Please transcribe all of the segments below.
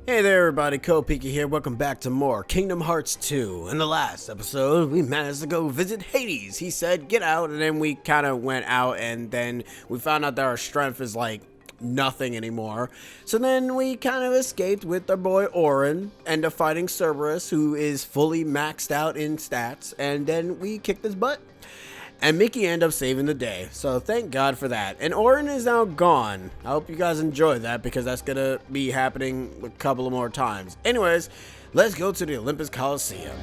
Hey there everybody, Kopiki here, welcome back to more Kingdom Hearts 2. In the last episode, we managed to go visit Hades. He said, get out, and then we kind of went out, and then we found out that our strength is like nothing anymore. So then we kind of escaped with our boy Auron, end up fighting Cerberus, who is fully maxed out in stats, and then we kicked his butt. And Mickey ended up saving the day, so thank God for that. And Auron is now gone. I hope you guys enjoy that, because that's gonna be happening a couple of more times. Anyways, let's go to the Olympus Coliseum.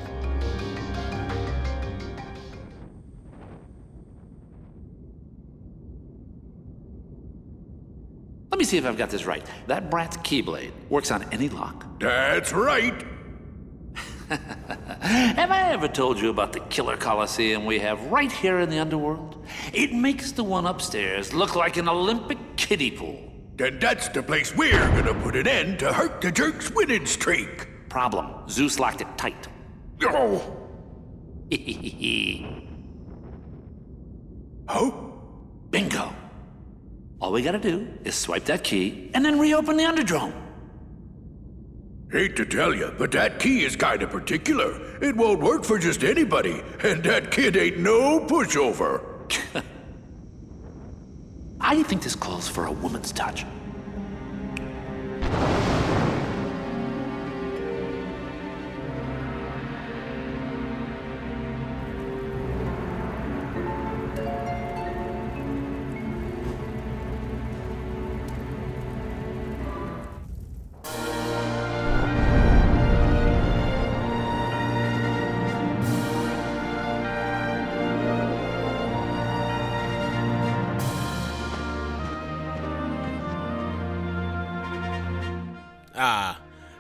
Let me see if I've got this right. That brat's Keyblade works on any lock. That's right. Have I ever told you about the killer coliseum we have right here in the underworld? It makes the one upstairs look like an Olympic kiddie pool. Then that's the place we're gonna put an end to Herc the Jerk's winning streak. Problem, Zeus locked it tight. Oh. Oh? Bingo. All we gotta do is swipe that key and then reopen the Underdrome. Hate to tell you, but that key is kinda particular. It won't work for just anybody, and that kid ain't no pushover. I think this calls for a woman's touch.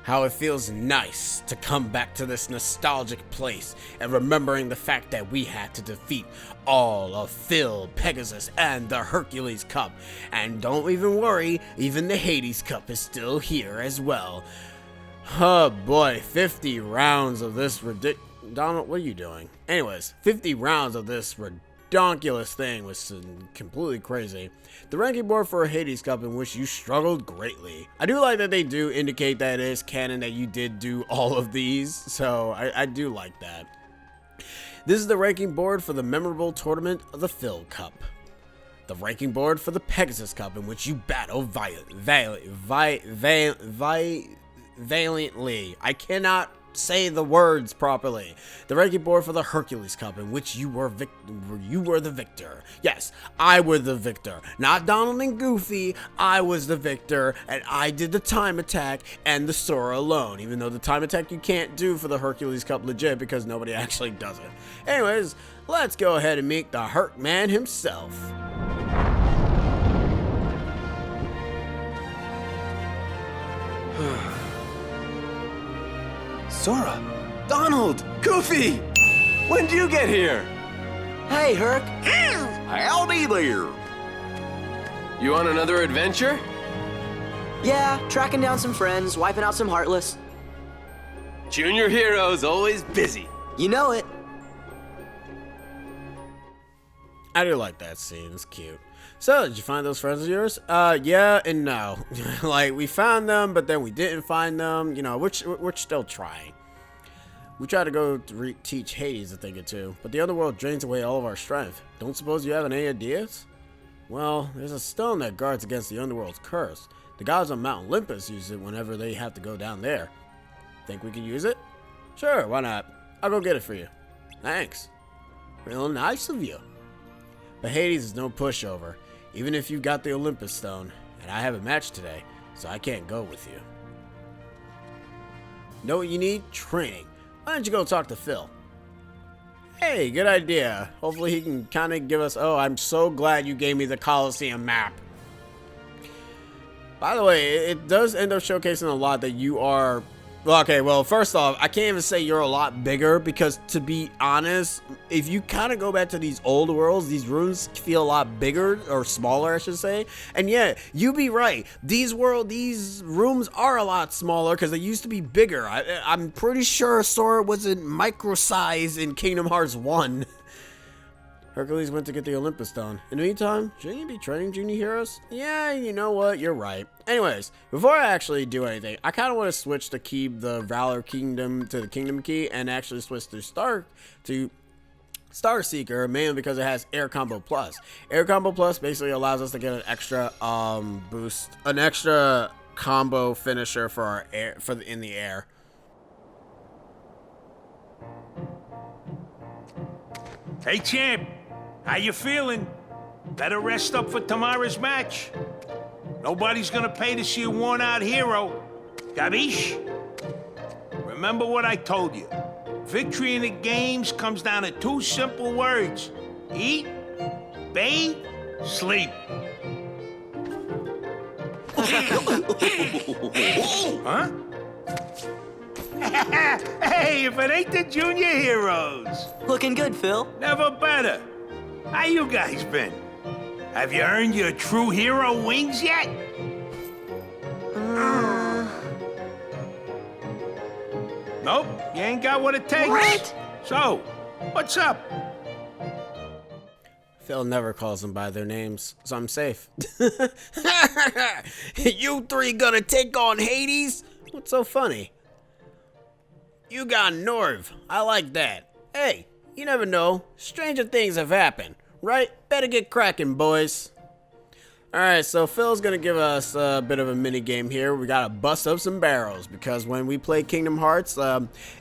How it feels nice to come back to this nostalgic place and remembering the fact that we had to defeat all of Phil, Pegasus, and the Hercules Cup. And don't even worry, even the Hades Cup is still here as well. Oh boy, 50 rounds of this Donald, what are you doing? Anyways, 50 rounds of this redonkulous thing was completely crazy. The ranking board for a Hades Cup in which you struggled greatly. I do like that they do indicate that it is canon that you did do all of these, so I do like that. This is the ranking board for the memorable tournament of the Phil Cup. The ranking board for the Pegasus Cup in which you battle valiantly. I cannot say the words properly. The ranking board for the Hercules Cup in which you were the victor. Yes, I was the victor. Not Donald and Goofy. I was the victor, and I did the time attack and the Sora alone, even though the time attack you can't do for the Hercules Cup legit because nobody actually does it. Anyways, let's go ahead and meet the Herc Man himself. Sora! Donald! Goofy! When did you get here? Hey, Herc. Howdy there! You on another adventure? Yeah, tracking down some friends, wiping out some Heartless. Junior hero's always busy. You know it. I do like that scene, it's cute. So, did you find those friends of yours? Yeah and no. Like, we found them, but then we didn't find them. You know, we're still trying. We tried to go to teach Hades a thing or two, but the underworld drains away all of our strength. Don't suppose you have any ideas? Well, there's a stone that guards against the underworld's curse. The gods on Mount Olympus use it whenever they have to go down there. Think we can use it? Sure, why not? I'll go get it for you. Thanks. Real nice of you. But Hades is no pushover, even if you've got the Olympus stone, and I have a match today, so I can't go with you. Know what you need? Training. Why don't you go talk to Phil? Hey, good idea. Hopefully he can kind of give us... Oh, I'm so glad you gave me the Coliseum map. By the way, it does end up showcasing a lot that you are... Okay, well, first off, I can't even say you're a lot bigger because, to be honest, if you kind of go back to these old worlds, these rooms feel a lot bigger, or smaller, I should say. And yeah, you be right. These rooms are a lot smaller because they used to be bigger. I'm pretty sure Sora wasn't micro-sized in Kingdom Hearts 1. Hercules went to get the Olympus stone. In the meantime, shouldn't you be training junior heroes? Yeah, you know what? You're right. Anyways, before I actually do anything, I kind of want to switch to keep the Valor Kingdom to the Kingdom Key and actually switch to Star Seeker, mainly because it has Air Combo Plus. Air Combo Plus basically allows us to get an extra boost, an extra combo finisher for our air in the air. Hey, champ. How you feeling? Better rest up for tomorrow's match. Nobody's gonna pay to see a worn-out hero. Gabish? Remember what I told you. Victory in the games comes down to two simple words. Eat, bathe, sleep. Huh? Hey, if it ain't the junior heroes. Looking good, Phil. Never better. How you guys been? Have you earned your true hero wings yet? Nope, you ain't got what it takes. What? So, what's up? Phil never calls them by their names, so I'm safe. You three gonna take on Hades? What's so funny? You got Norv. I like that. Hey, you never know. Stranger things have happened, right? Better get cracking, boys. Alright, so Phil's gonna give us a bit of a mini game here. We gotta bust up some barrels because when we play Kingdom Hearts,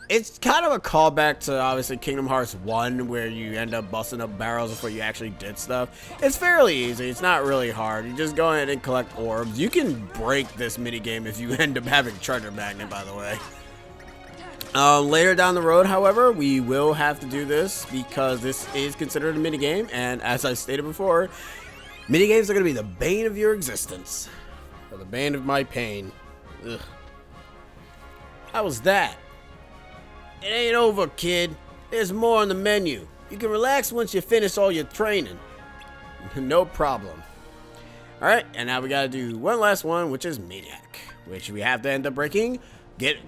it's kind of a callback to obviously Kingdom Hearts 1 where you end up busting up barrels before you actually did stuff. It's fairly easy. It's not really hard. You just go ahead and collect orbs. You can break this mini game if you end up having Treasure Magnet, by the way. Later down the road, however, we will have to do this because this is considered a mini game, and as I stated before, mini games are going to be the bane of your existence, or the bane of my pain. Ugh. How was that? It ain't over, kid. There's more on the menu. You can relax once you finish all your training. No problem. Alright, and now we got to do one last one, which is Maniac, which we have to end up breaking.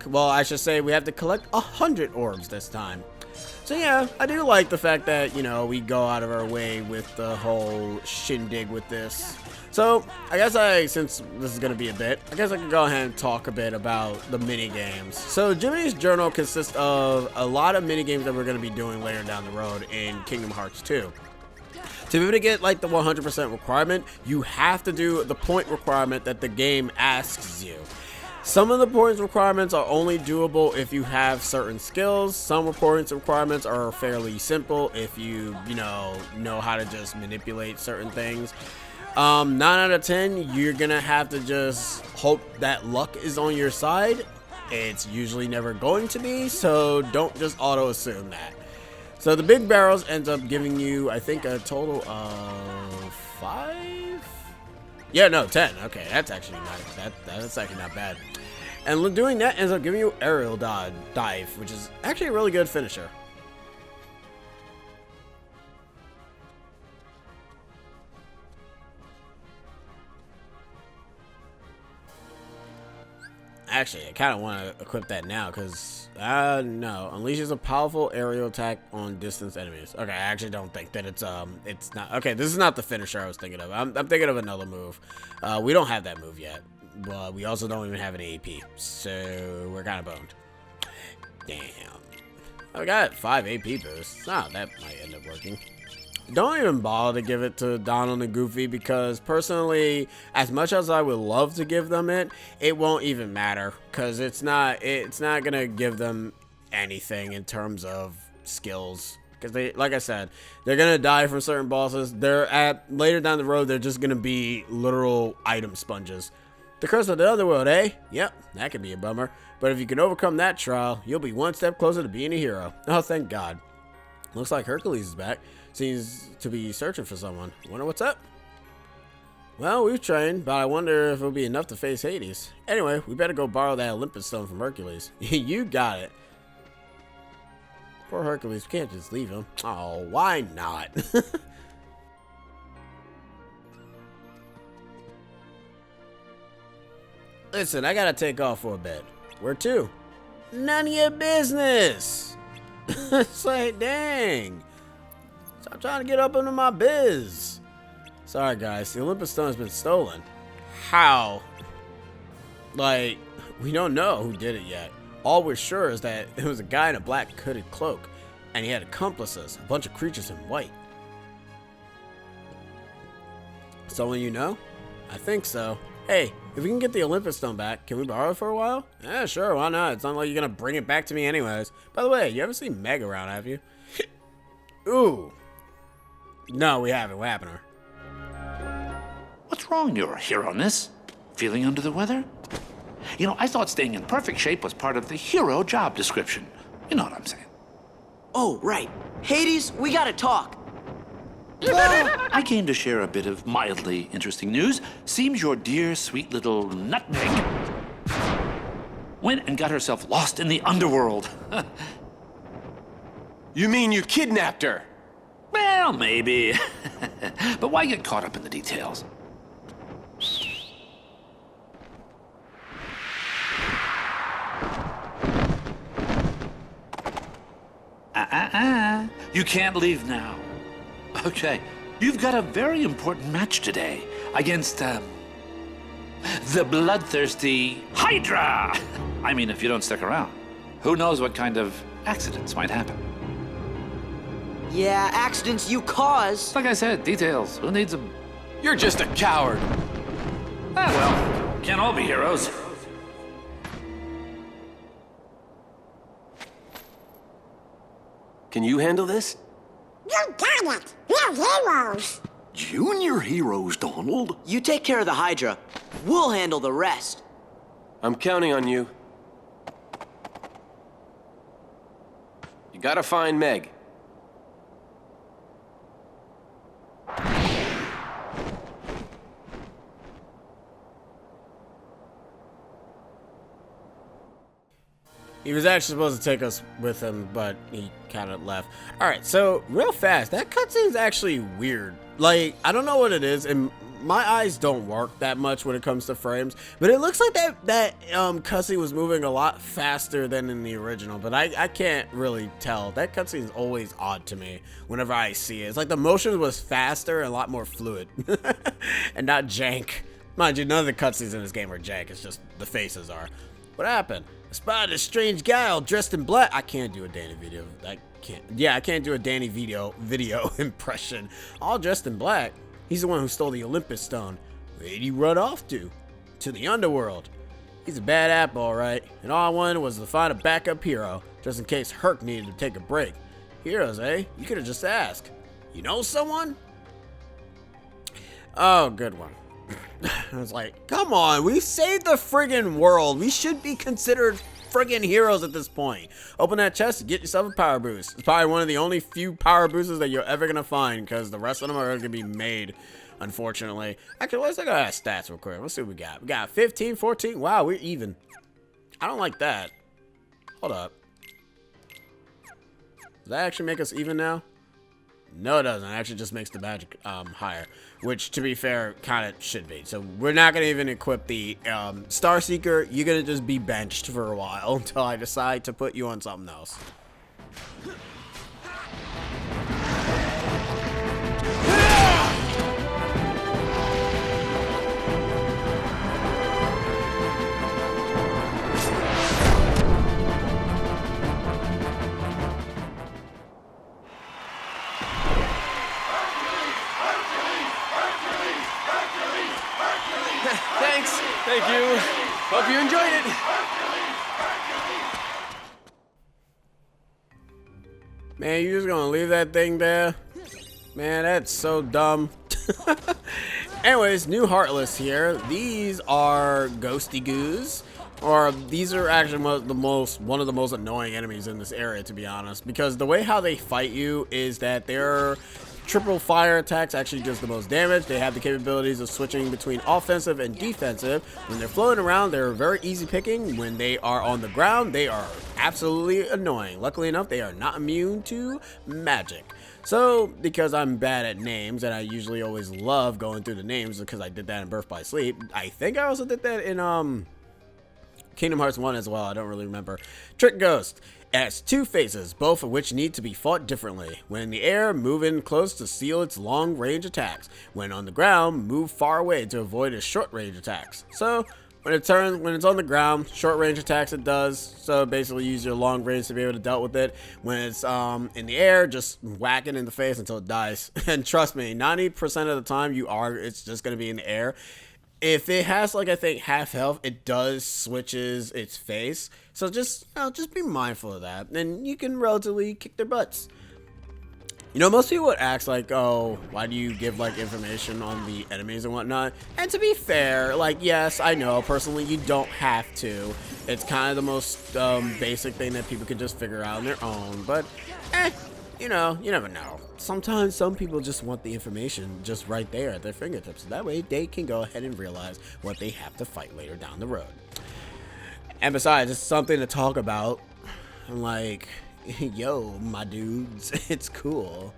Well, I should say we have to collect 100 orbs this time. So yeah, I do like the fact that, you know, we go out of our way with the whole shindig with this. So, I guess since this is going to be a bit, I guess I can go ahead and talk a bit about the mini games. So, Jimmy's Journal consists of a lot of mini games that we're going to be doing later down the road in Kingdom Hearts 2. To be able to get like the 100% requirement, you have to do the point requirement that the game asks you. Some of the points requirements are only doable if you have certain skills. Some points requirements are fairly simple if you know how to just manipulate certain things. 9 out of 10, you're gonna have to just hope that luck is on your side. It's usually never going to be, so don't just auto assume that. So the big barrels ends up giving you, I think, a total of 5? Yeah, no, 10. Okay, that's actually not bad. And doing that ends up giving you aerial dive, which is actually a really good finisher. Actually, I kind of want to equip that now because, no. Unleashes a powerful aerial attack on distance enemies. Okay, I actually don't think that it's not. Okay, this is not the finisher I was thinking of. I'm thinking of another move. We don't have that move yet. But we also don't even have an AP. So, we're kind of boned. Damn. I got 5 AP boosts. Oh, that might end up working. Don't even bother to give it to Donald and Goofy because personally, as much as I would love to give them it won't even matter because it's not gonna give them anything in terms of skills. Because they, like I said, they're gonna die from certain bosses. Later down the road, they're just gonna be literal item sponges. The curse of the underworld, eh? Yep, that could be a bummer. But if you can overcome that trial, you'll be one step closer to being a hero. Oh, thank God. Looks like Hercules is back. Seems to be searching for someone. Wonder what's up? Well, we've trained, but I wonder if it'll be enough to face Hades. Anyway, we better go borrow that Olympus stone from Hercules. You got it. Poor Hercules, we can't just leave him. Oh, why not? Listen, I gotta take off for a bit. Where to? None of your business! It's like, dang. Stop trying to get up into my biz. Sorry, guys. The Olympus Stone has been stolen. How? Like, we don't know who did it yet. All we're sure is that it was a guy in a black hooded cloak, and he had accomplices, a bunch of creatures in white. Someone you know? I think so. Hey, if we can get the Olympus Stone back, can we borrow it for a while? Yeah, sure, why not? It's not like you're gonna bring it back to me anyways. By the way, you ever seen Meg around, have you? Ooh. No, we haven't. What happened to her? What's wrong, your hero-ness? Feeling under the weather? You know, I thought staying in perfect shape was part of the hero job description. You know what I'm saying. Oh, right. Hades, we gotta talk. I came to share a bit of mildly interesting news. Seems your dear, sweet little nutmeg went and got herself lost in the underworld. You mean you kidnapped her? Well, maybe. But why get caught up in the details? You can't leave now. Okay, you've got a very important match today against, the bloodthirsty Hydra! I mean, if you don't stick around, who knows what kind of accidents might happen. Yeah, accidents you cause. Like I said, details. Who needs them? You're just a coward. Ah, well, can't all be heroes. Can you handle this? You got it! We're heroes! Junior heroes, Donald. You take care of the Hydra. We'll handle the rest. I'm counting on you. You gotta find Meg. He was actually supposed to take us with him, but he kind of left. Alright, so real fast, that cutscene is actually weird. Like, I don't know what it is, and my eyes don't work that much when it comes to frames, but it looks like that cutscene was moving a lot faster than in the original, but I can't really tell. That cutscene is always odd to me whenever I see it. It's like the motion was faster and a lot more fluid, and not jank. Mind you, none of the cutscenes in this game are jank, it's just the faces are. What happened? I spotted a strange guy all dressed in black. I can't do a Danny video. I can't do a Danny video impression. All dressed in black. He's the one who stole the Olympus Stone. Where'd he run off to? To the underworld. He's a bad apple, alright. And all I wanted was to find a backup hero, just in case Herc needed to take a break. Heroes, eh? You could have just asked. You know someone? Oh, good one. I was like, come on, we saved the friggin' world. We should be considered friggin' heroes at this point. Open that chest and get yourself a power boost. It's probably one of the only few power boosters that you're ever gonna find, because the rest of them are gonna be made, unfortunately. Actually, let's look at our stats real quick. Let's see what we got. We got 15, 14. Wow, we're even. I don't like that. Hold up. Does that actually make us even now? No, it doesn't. It actually just makes the magic higher, which, to be fair, kind of should be. So we're not going to even equip the Star Seeker. You're going to just be benched for a while until I decide to put you on something else. Thanks. Thank you. Hope you enjoyed it. Man, you just gonna leave that thing there? Man, that's so dumb. Anyways, new Heartless here. These are Ghosty Goos. Or these are actually one of the most annoying enemies in this area, to be honest. Because the way how they fight you is that they're triple fire attacks actually does the most damage. They have the capabilities of switching between offensive and defensive. When they're floating around, they're very easy picking. When they are on the ground, they are absolutely annoying. Luckily enough, they are not immune to magic. So, because I'm bad at names, and I usually always love going through the names because I did that in Birth by Sleep. I think I also did that in Kingdom Hearts 1 as well. I don't really remember. Trick Ghost. It has two phases, both of which need to be fought differently. When in the air, move in close to seal its long-range attacks. When on the ground, move far away to avoid its short-range attacks. So, when it's on the ground, short-range attacks it does. So basically use your long range to be able to deal with it. When it's in the air, just whack it in the face until it dies. And trust me, 90% of the time it's just going to be in the air. If it has, like, I think half health, it does switches its face. So just be mindful of that, and you can relatively kick their butts. You know, most people would ask, like, oh, why do you give, like, information on the enemies and whatnot? And to be fair, like, yes, I know, personally, you don't have to. It's kind of the most basic thing that people can just figure out on their own. But, you know, you never know. Sometimes some people just want the information just right there at their fingertips. That way, they can go ahead and realize what they have to fight later down the road. And besides, it's something to talk about. I'm like, yo, my dudes, it's cool.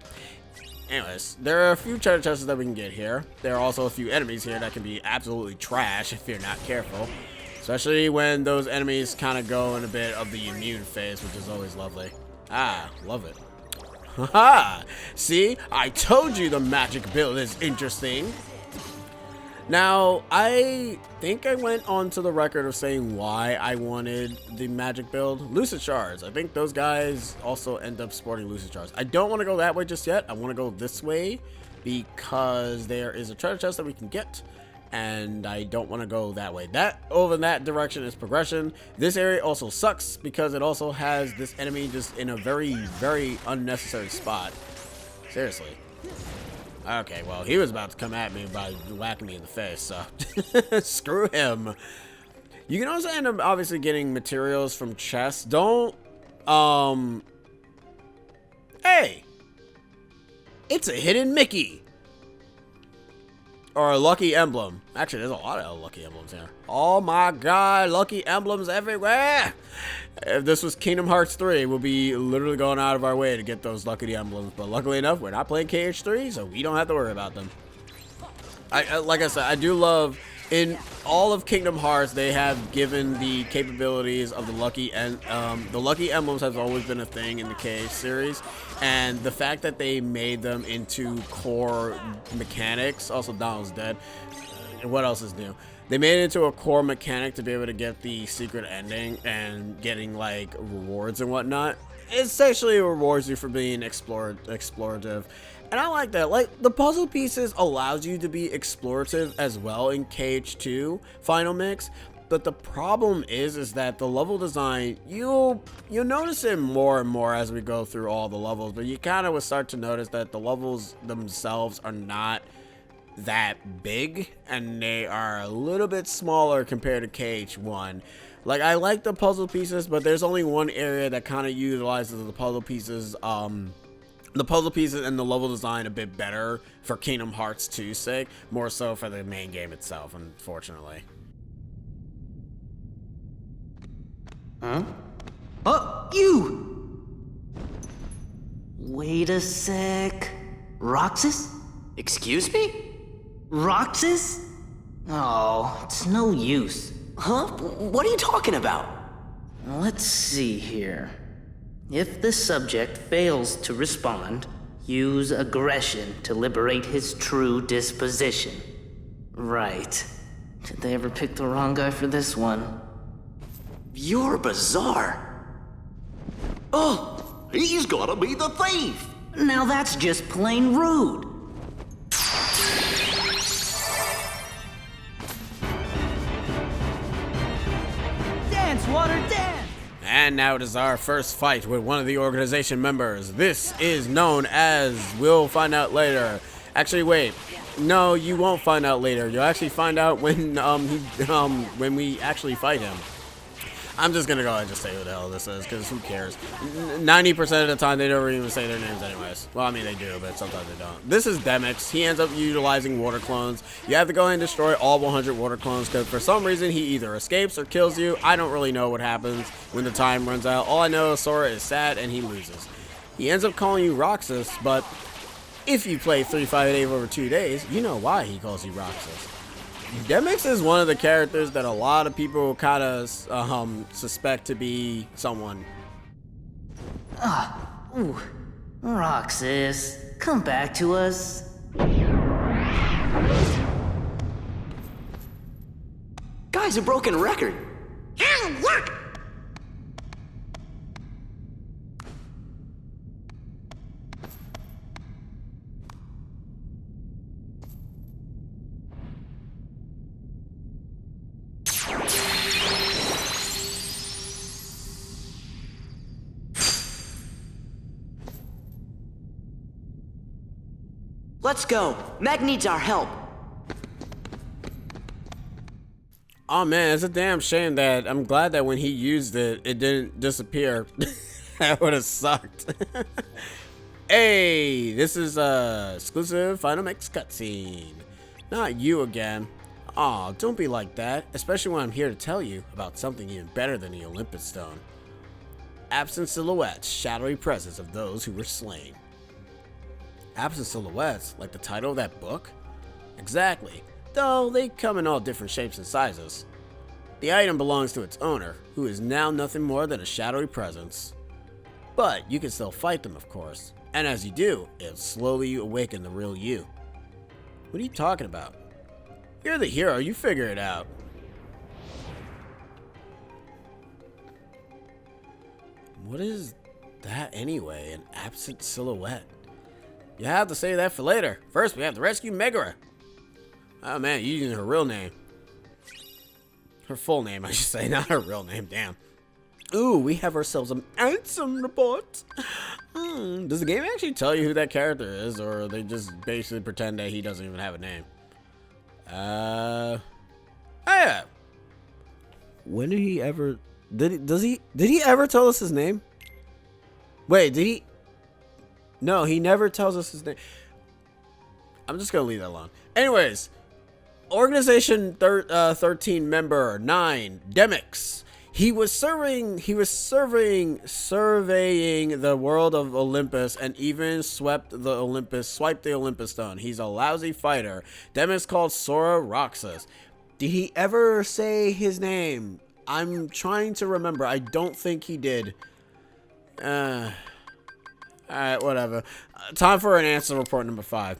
Anyways, there are a few treasure chests that we can get here. There are also a few enemies here that can be absolutely trash if you're not careful. Especially when those enemies kind of go in a bit of the immune phase, which is always lovely. Ah, love it. Haha! See, I told you the magic build is interesting. Now, I think I went on to the record of saying why I wanted the magic build. Lucid Shards. I think those guys also end up sporting Lucid Shards. I don't want to go that way just yet. I want to go this way because there is a treasure chest that we can get. And I don't want to go that way. That over in that direction is progression. This area also sucks because it also has this enemy just in a very, very unnecessary spot. Seriously. Okay, well, he was about to come at me by whacking me in the face, so screw him. You can also end up obviously getting materials from chests. Don't, hey, it's a hidden Mickey. Or a lucky emblem. Actually, there's a lot of lucky emblems here. Oh my god, lucky emblems everywhere. If this was Kingdom Hearts 3, we'll be literally going out of our way to get those lucky emblems. But luckily enough, we're not playing KH3, so we don't have to worry about them. Like I said, I do love, in all of Kingdom Hearts, they have given the capabilities of the lucky emblems has always been a thing in the KH series. And the fact that they made them into core mechanics, also Donald's dead. And what else is new? They made it into a core mechanic to be able to get the secret ending and getting like rewards and whatnot. It essentially rewards you for being explorative. And I like that. Like, the puzzle pieces allows you to be explorative as well in KH2 Final Mix. But the problem is that the level design, you'll notice it more and more as we go through all the levels, but you kind of will start to notice that the levels themselves are not that big, and they are a little bit smaller compared to KH1. Like, I like the puzzle pieces, but there's only one area that kind of utilizes the puzzle pieces and the level design a bit better for Kingdom Hearts 2's sake, more so for the main game itself, unfortunately. Huh? Oh, you! Wait a sec. Roxas? Excuse me? Roxas? Oh, it's no use. Huh? What are you talking about? Let's see here. If the subject fails to respond, use aggression to liberate his true disposition. Right. Did they ever pick the wrong guy for this one? You're bizarre. Oh, he's gotta be the thief. Now that's just plain rude. Dance, water, dance! And now it is our first fight with one of the organization members. This is known as, we'll find out later. Actually, wait. No, you won't find out later. You'll actually find out when when we actually fight him. I'm just gonna go ahead and just say who the hell this is, because who cares? 90% of the time, they don't even say their names anyways. Well, I mean, they do, but sometimes they don't. This is Demix. He ends up utilizing water clones. You have to go ahead and destroy all 100 water clones, because for some reason, he either escapes or kills you. I don't really know what happens when the time runs out. All I know is Sora is sad, and he loses. He ends up calling you Roxas, but if you play 358 over 2 days, you know why he calls you Roxas. Demix is one of the characters that a lot of people kind of suspect to be someone. Ooh. Roxas, come back to us. Guys, a broken record. Ah, yuck! Let's go. Meg needs our help. Oh man, it's a damn shame that I'm glad that when he used it, it didn't disappear. That would have sucked. Hey, this is exclusive Vitamix Cutscene. Not you again. Aw, don't be like that, especially when I'm here to tell you about something even better than the Olympus stone. Absent silhouettes, shadowy presence of those who were slain. Absent silhouettes, like the title of that book? Exactly, though they come in all different shapes and sizes. The item belongs to its owner, who is now nothing more than a shadowy presence. But you can still fight them, of course, and as you do, it'll slowly awaken the real you. What are you talking about? You're the hero, you figure it out. What is that anyway, an absent silhouette? You have to save that for later. First, we have to rescue Megara. Oh man, you're using her real name. Her full name, I should say, not her real name, damn. Ooh, we have ourselves an handsome report. Does the game actually tell you who that character is, or they just basically pretend that he doesn't even have a name? Yeah. When did he ever... Did he ever tell us his name? Wait, did he... No, he never tells us his name. I'm just gonna leave that alone. Anyways, Organization 13 member 9, Demix. He was surveying the world of Olympus and even swiped the Olympus stone. He's a lousy fighter. Demix called Sora Roxas. Did he ever say his name? I'm trying to remember. I don't think he did. Alright, whatever. Time for an answer report number 5.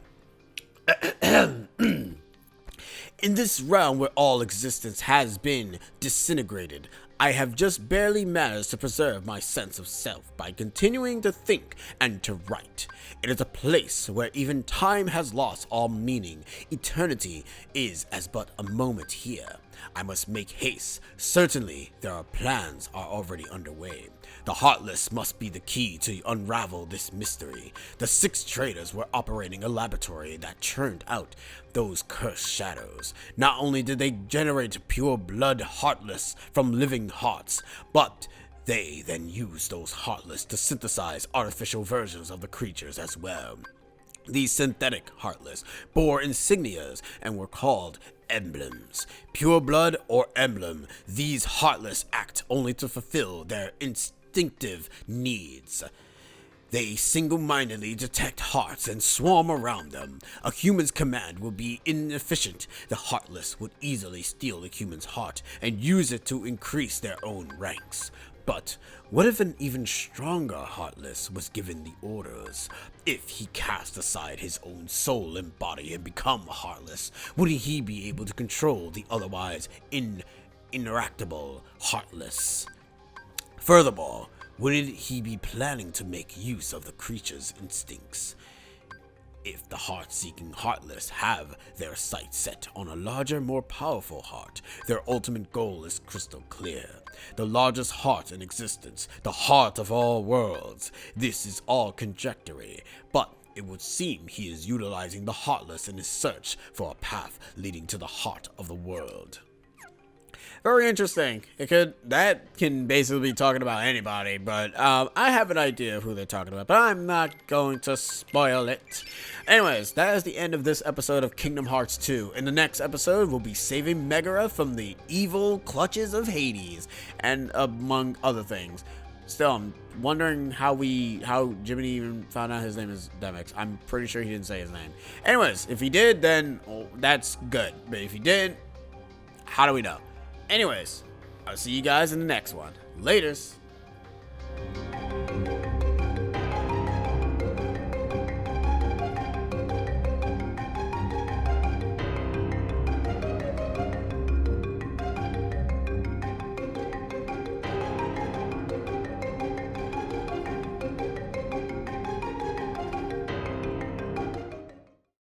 In this realm where all existence has been disintegrated, I have just barely managed to preserve my sense of self by continuing to think and to write. It is a place where even time has lost all meaning. Eternity is as but a moment here. I must make haste. Certainly, plans are already underway. The Heartless must be the key to unravel this mystery. The 6 traitors were operating a laboratory that churned out those cursed shadows. Not only did they generate pure blood Heartless from living hearts, but they then used those Heartless to synthesize artificial versions of the creatures as well. These synthetic Heartless bore insignias and were called emblems. Pure blood or emblem, these Heartless act only to fulfill their instinctive needs. They single-mindedly detect hearts and swarm around them. A human's command will be inefficient. The Heartless would easily steal the human's heart and use it to increase their own ranks. But what if an even stronger Heartless was given the orders? If he cast aside his own soul and body and become a Heartless, would he be able to control the otherwise interactable Heartless? Furthermore, would he be planning to make use of the creature's instincts? If the heart-seeking Heartless have their sights set on a larger, more powerful heart, their ultimate goal is crystal clear. The largest heart in existence, the heart of all worlds. This is all conjecture, but it would seem he is utilizing the Heartless in his search for a path leading to the heart of the world. Very interesting. That can basically be talking about anybody, but I have an idea of who they're talking about, but I'm not going to spoil it. Anyways, that is the end of this episode of Kingdom Hearts 2. In the next episode, we'll be saving Megara from the evil clutches of Hades, and among other things. Still, I'm wondering how Jiminy even found out his name is Demix. I'm pretty sure he didn't say his name. Anyways, if he did, then that's good. But if he didn't, how do we know? Anyways, I'll see you guys in the next one. Laters.